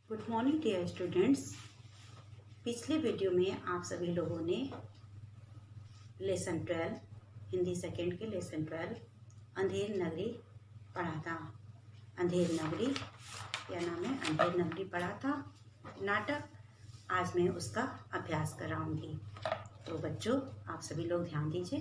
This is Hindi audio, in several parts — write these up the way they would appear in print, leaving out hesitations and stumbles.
Good morning dear students. पिछले वीडियो में आप सभी लोगों ने लेसन 12 हिंदी सेकेंड के लेसन 12 अंधेर नगरी पढ़ा था। अंधेर नगरी क्या नाम है, अंधेर नगरी पढ़ा था नाटक। आज मैं उसका अभ्यास कराऊंगी। तो बच्चों आप सभी लोग ध्यान दीजिए।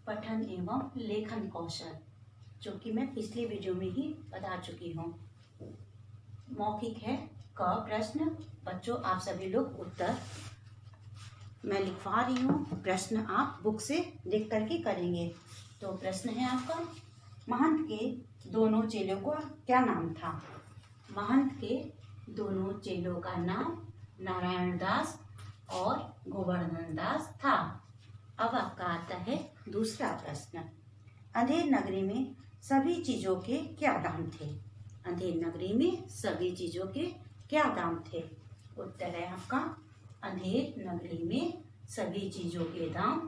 पठन एवं लेखन कौशल, जो कि मैं पिछले वीडियो में ही बता चुकी हूँ। मौखिक है क प्रश्न। बच्चों आप सभी लोग उत्तर मैं लिखवा रही हूँ, प्रश्न आप बुक से देख करके करेंगे। तो प्रश्न है आपका, महंत के दोनों चेलों का क्या नाम था? महंत के दोनों चेलों का नाम नारायण दास और गोवर्धन दास था। अब आपका आता है दूसरा प्रश्न, अंधेर नगरी में सभी चीजों के क्या दाम थे? अंधेर नगरी में सभी चीजों के क्या दाम थे? उत्तर है आपका, अंधेर नगरी में सभी चीजों के दाम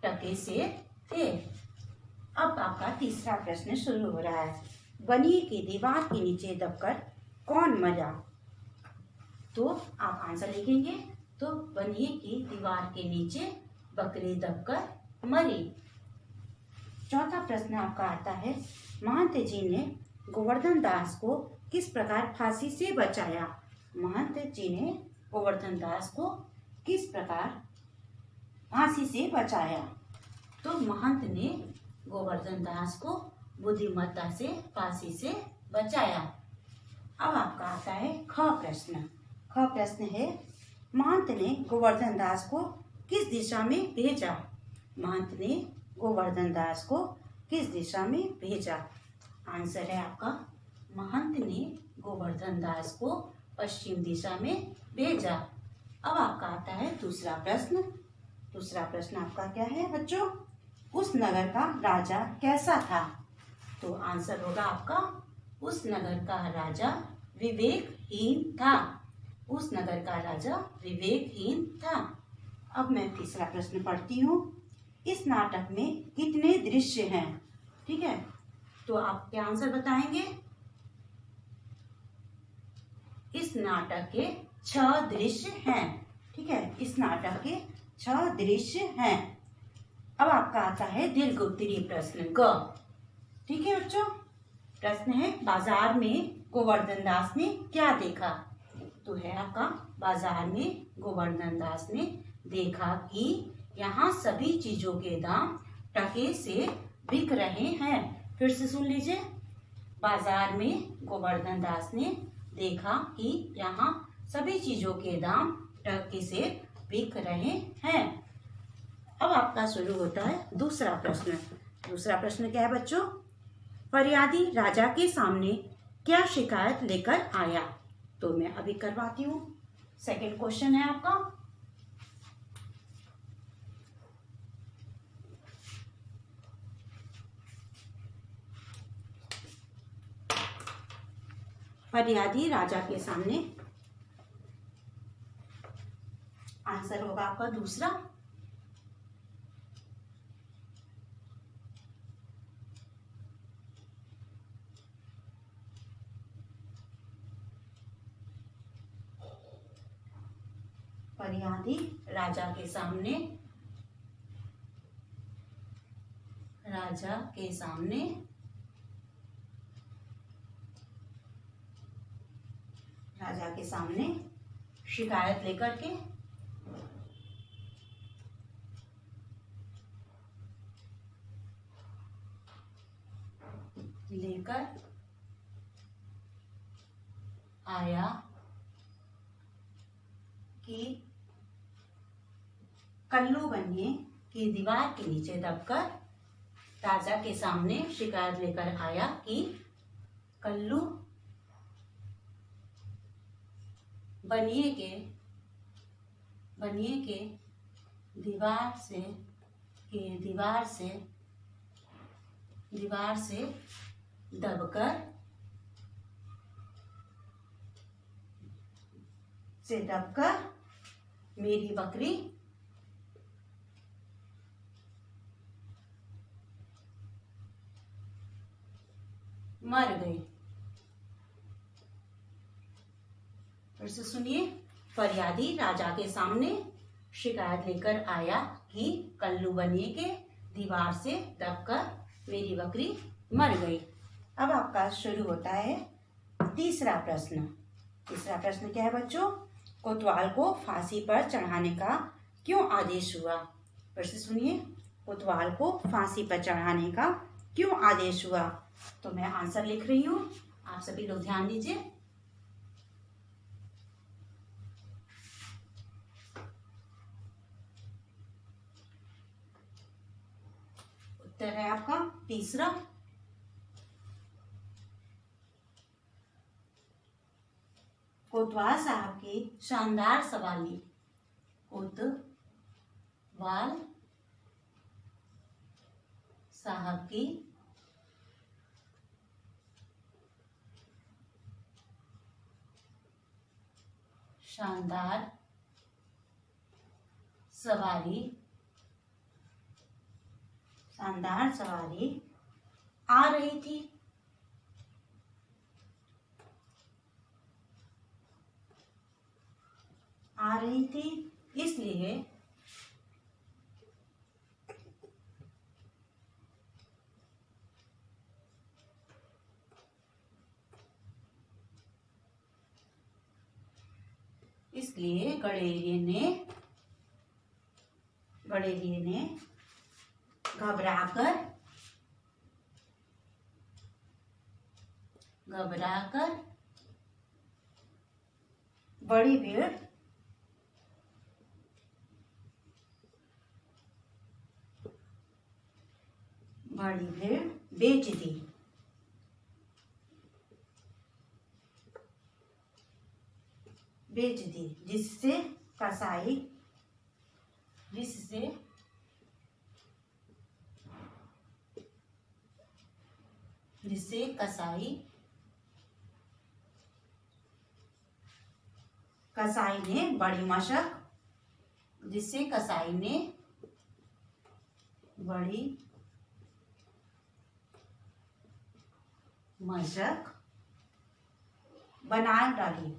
टके से थे। अब आपका तीसरा प्रश्न शुरू हो रहा है, बनिए की दीवार के नीचे दबकर कौन मरा? तो आप आंसर लिखेंगे। तो बनिए की दीवार के नीचे बकरी दबकर मरी। चौथा प्रश्न आपका आता है, महंत जी ने गोवर्धन दास को किस प्रकार फांसी से बचाया? महंत जी ने गोवर्धन दास को किस प्रकार फांसी से बचाया? तो महंत ने गोवर्धन दास को बुद्धिमत्ता से फांसी से बचाया। अब आपका आता है ख प्रश्न। ख प्रश्न है, महंत ने गोवर्धन दास को किस दिशा में भेजा? महंत ने गोवर्धन दास को किस दिशा में भेजा? आंसर है आपका, महंत ने गोवर्धन दास को पश्चिम दिशा में भेजा। अब आपका आता है दूसरा प्रश्न। दूसरा प्रश्न आपका क्या है बच्चों? उस नगर का राजा कैसा था? तो आंसर होगा आपका, उस नगर का राजा विवेकहीन था। उस नगर का राजा विवेकहीन था। अब मैं तीसरा प्रश्न पढ़ती हूँ, इस नाटक में कितने दृश्य हैं? ठीक है, तो आप क्या आंसर बताएंगे? इस नाटक के 6 दृश्य हैं। ठीक है, इस नाटक के 6 दृश्य हैं। अब आपका आता है दीर्घ उत्तरीय प्रश्न ग। ठीक है बच्चों, प्रश्न है, बाजार में गोवर्धन दास ने क्या देखा? तो है आपका, बाजार में गोवर्धन दास ने देखा कि यहाँ सभी चीजों के दाम टके से बिक रहे हैं। फिर से सुन लीजिए, बाजार में गोवर्धन दास ने देखा कि यहाँ सभी चीजों के दाम टके से बिक रहे हैं। अब आपका शुरू होता है दूसरा प्रश्न। दूसरा प्रश्न क्या है बच्चों? फरियादी राजा के सामने क्या शिकायत लेकर आया? तो मैं अभी करवाती हूँ। सेकंड क्वेश्चन है आपका, फरियादी राजा के सामने, आंसर होगा आपका दूसरा। फरियादी राजा के सामने, राजा के सामने राजा के सामने शिकायत लेकर के आया कि कल्लू बनिए की दीवार के नीचे दबकर, राजा के सामने शिकायत लेकर आया कि कल्लू बनिए के दीवार से दबकर मेरी बकरी मर गई। फिर से सुनिए। फरियादी राजा के सामने शिकायत लेकर आया कि कल्लू बनिए के दीवार से दबकर मेरी बकरी मर गई। अब आपका शुरू होता है तीसरा प्रश्न। तीसरा प्रश्न क्या है बच्चों? कोतवाल को फांसी पर चढ़ाने का क्यों आदेश हुआ? फिर से सुनिए। कोतवाल को फांसी पर चढ़ाने का क्यों आदेश हुआ? तो मैं आंसर लिख रही हूँ, आप सभी लोग ध्यान दीजिए। उत्तर है आपका तीसरा। कोतवाल साहब की शानदार सवारी। कोतवाल साहब की शानदार सवारी आ रही थी। इसलिए गडेरिए ने घबराकर बड़ी भीड़ बेच दी। जिससे कसाई ने बड़ी मशक बना डाली।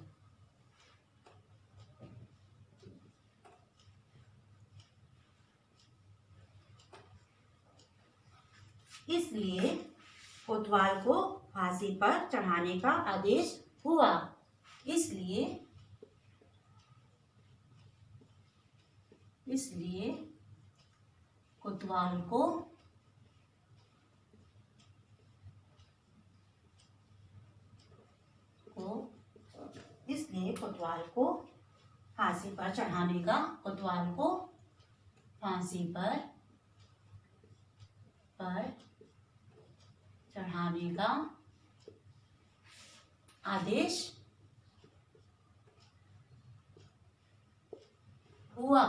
इसलिए कोतवाल को फांसी पर चढ़ाने का आदेश हुआ। इसलिए कोतवाल को फांसी पर चढ़ाने का आदेश हुआ।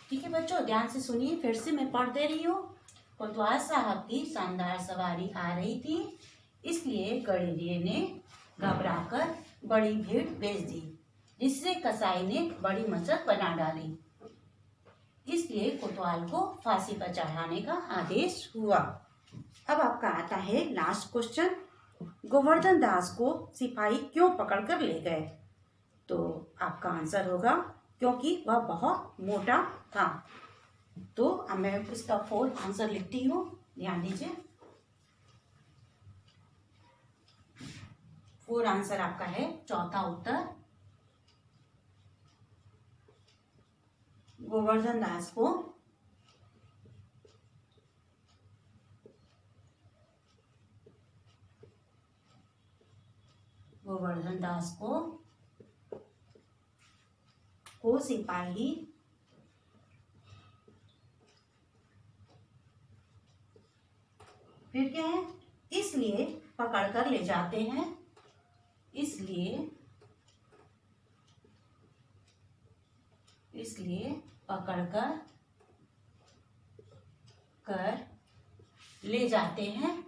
ठीक है बच्चों, ध्यान से सुनिए। फिर से मैं पढ़ दे रही हूँ। कोतवाल साहब की शानदार सवारी आ रही थी, इसलिए गडेरिए ने घबराकर बड़ी भीड़ भेज दी, जिससे कसाई ने बड़ी मशक बना डाली। इसलिए कोतवाल को फांसी पर चढ़ाने का आदेश हुआ। अब आपका आता है लास्ट क्वेश्चन। गोवर्धन दास को सिपाही क्यों पकड़ कर ले गए? तो आपका आंसर होगा क्योंकि वह बहुत मोटा था। तो अब मैं इसका 4 आंसर लिखती हूँ, ध्यान दीजिए। 4 आंसर आपका है चौथा उत्तर। गोवर्धन दास को सिपाही फिर क्या है? इसलिए पकड़ कर ले जाते हैं। इसलिए पकड़ कर ले जाते हैं।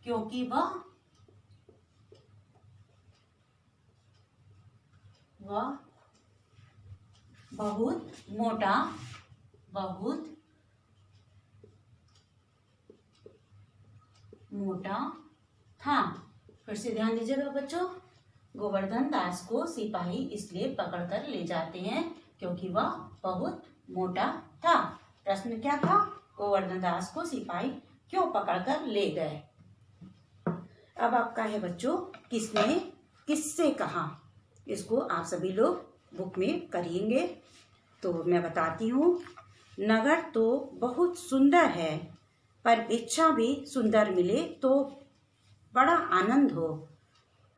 क्योंकि वह बहुत मोटा बहुत मोटा था। फिर से ध्यान दीजिएगा बच्चों, गोवर्धन दास को सिपाही इसलिए पकड़कर ले जाते हैं क्योंकि वह बहुत मोटा था। प्रश्न क्या था? गोवर्धन दास को सिपाही क्यों पकड़कर ले गए? अब आपका है बच्चों, किसने किससे कहा। इसको आप सभी लोग बुक में करेंगे। तो मैं बताती हूँ। नगर तो बहुत सुंदर है, पर भिक्षा भी सुंदर मिले तो बड़ा आनंद हो।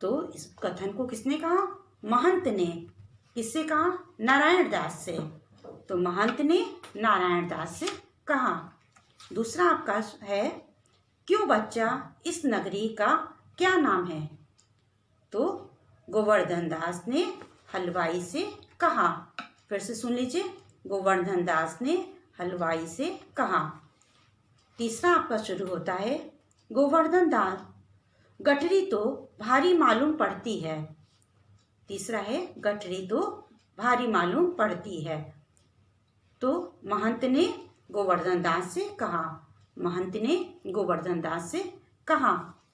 तो इस कथन को किसने कहा? महंत ने। किससे कहा? नारायण दास से। तो महंत ने नारायण दास से कहा। दूसरा आपका है, क्यों बच्चा इस नगरी का क्या नाम है? तो गोवर्धन दास ने हलवाई से कहा। फिर से सुन लीजिए, गोवर्धन दास ने हलवाई से कहा। तीसरा आपका शुरू होता है, गोवर्धन दास गठरी तो भारी मालूम पड़ती है। तीसरा है, गठरी तो भारी मालूम पड़ती है। तो महंत ने गोवर्धन दास से कहा। महंत ने गोवर्धन दास से कहा।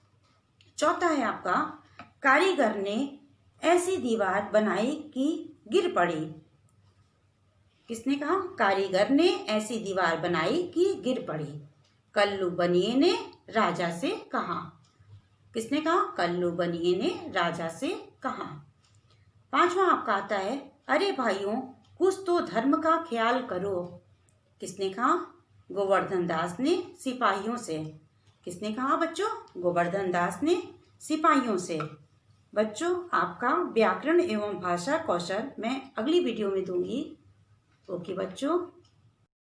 चौथा है आपका, कारीगर ने ऐसी दीवार बनाई कि गिर पड़ी। किसने कहा? कारीगर ने ऐसी दीवार बनाई कि गिर पड़ी। कल्लू बनिए ने राजा से कहा। किसने कहा? कल्लू बनिए ने राजा से कहा। पांचवा आपका आता है, अरे भाइयों कुछ तो धर्म का ख्याल करो। किसने कहा? गोवर्धन दास ने सिपाहियों से। किसने कहा बच्चों? गोवर्धन दास ने सिपाहियों से। बच्चों आपका व्याकरण एवं भाषा कौशल मैं अगली वीडियो में दूंगी। ओके बच्चों।